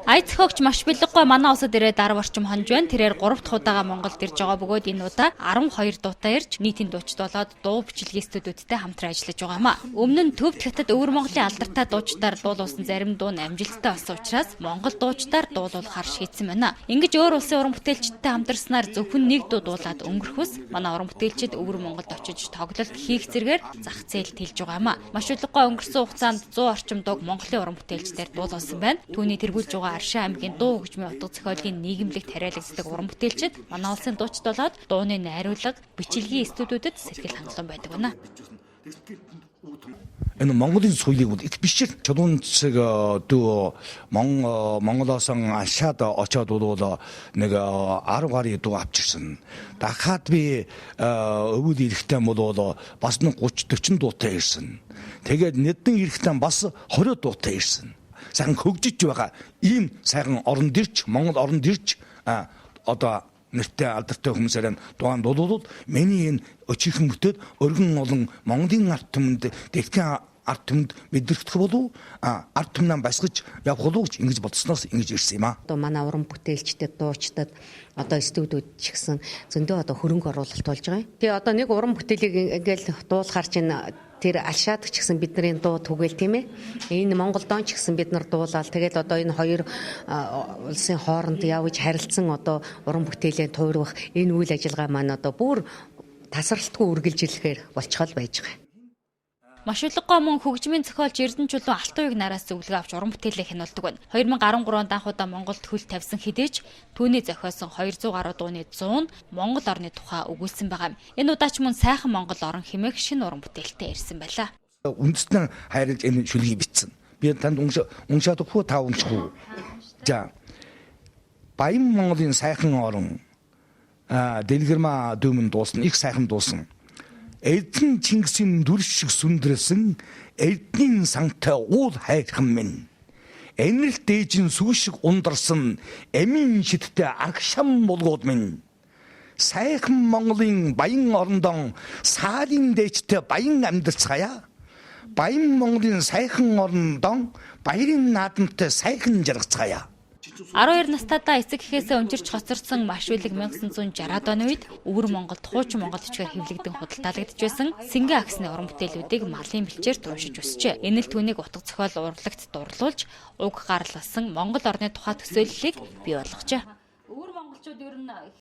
Аяц хөгч маш бэлэггүй манай улсад ирээд 10 орчим хонж байна. Тэрээр 3 дахь удаага Монголд ирж байгаа бөгөөд энэ удаа 12 дуутай ирж нийтийн дуучид болоод дуу бичлэгийн студиудтай хамтран ажиллаж байгаамаа. Өмнө нь Төвд хятад өвөр Монголын алдартай дуучдаар дуулуулсан зарим дуу нь амжилттай болсон учраас Монгол дуучдаар дуулуулахар шийдсэн байна. Ингэж өөр улсын уран бүтээлчдтэй хамтарснаар зөвхөн нэг дуу дуулаад өнгөрөхөс манай уран бүтээлчид өвөр Монголд очиж тоглолт хийх зэргээр зах зээл тэлж байгаамаа. Маш удалгүй өнгөрсөн хугацаанд 100 орчим дууг Монголын уран бүтээлчдээр дуулуулсан байна. Түүний тэргүүлж байгаа Аршин аймгийн дуу хөгжмийн утга зохиолын нийгэмлэг тариалагддаг уран бүтээлчид манай улсын дуучид болоод дууны найруулга, бичлэгийн студиудад сэргэл хангалуун байдаг байна. Энэ Монголын соёлыг бол их биш чулуун цэг дүү Монголоос ашаад очоод бол нэг 10 гаруй дуу авчирсан. Дахиад би өвөл ирэхтэй бол бас 30-40 дуутай ирсэн. Тэгээд нэгдэн ирэхтэй бас 20 дуутай ирсэн. Сайхан хөгжиж байгаа ийм сайхан оронд ирч Монгол оронд ирч одоо нэртэй алдартай хүмүүсээр дугаан дуулууд миний энэ өчигхэн бүтэд өргөн олон Монголын ард түмэнд дэлхийн ард түмэнд мэдрэгдэх болов ард түмнээ басгаж явах болов гэж ингэж бодсноос ингэж ирсэн юм аа. Одоо манай уран бүтээлчдэд дуучдад одоо студиуд ч гэсэн зөндөө одоо хөрөнгө оруулалт болж байгаа юм. Тэгээ одоо нэг уран бүтээлийг ингээл дуулахар чинь тэр Алшаад ч гэсэн бидний дуу түгээл тийм ээ. Энэ Монголдон ч гэсэн бид нар дуулаад тэгэл одоо энэ хоёр улсын хооронд явж харилцсан одоо уран бүтээлийн туурвах энэ үйл ажиллагаа маань одоо бүр тасралтгүй үргэлжилэхээр болчихол байж байгаа. Маш удалгүй мөн хөгжмийн зохиолч Эрдэнэ чулуун Алтан уяг нараас зөвлөгөө авч уран бүтээлээ хянуулдаг байна. 2013 онд анх удаа Монголд хөл тавьсан хэдий ч түүний зохиосон 200 гаруй дууны 100 нь Монгол орны тухай өгүүлсэн байгаа юм. Энэ удаач мөн сайхан Монгол орон хэмээх шинэ уран бүтээлтэй ирсэн байлаа. Үндэстэн хайрлаж энэ шүлгийг бичсэн. Би танд уншаад өгөх та унших уу? За. Баян Монголын сайхан орон Дэлгэрмаа дүүмэн дуусан их сайхан дуусан. Эдэн Чингисийн дүр шиг сүндрэлсэн эдний сантай уул хайрхан минь. Энэл дээжин сүү шиг ундарсан эмийн шидтэй агшам булгууд минь. Сайхан Монголын баян орондон саарын дээжтэй баян амьдарцгаая. Баян Монголын сайхан орондон баярын наадамтай сайхан жаргацгаая. 12 настайдаа эцэг гэхээсээ өнчирч хоцорсон маш үлэг 1960-ад оны үед өвөр Монголд хуучин монгол бичгээр хэвлэгдэн худалдаалагдж байсан Сэнгэ агсны уран бүтээлүүдийг малын бэлчээр уншиж өсчээ. Энэ л түүнийг утга зохиол урлагт дурлуулж уг гарласан Монгол орны тухай төсөөллийг бий болгожээ. Өвөр монголчууд ер нь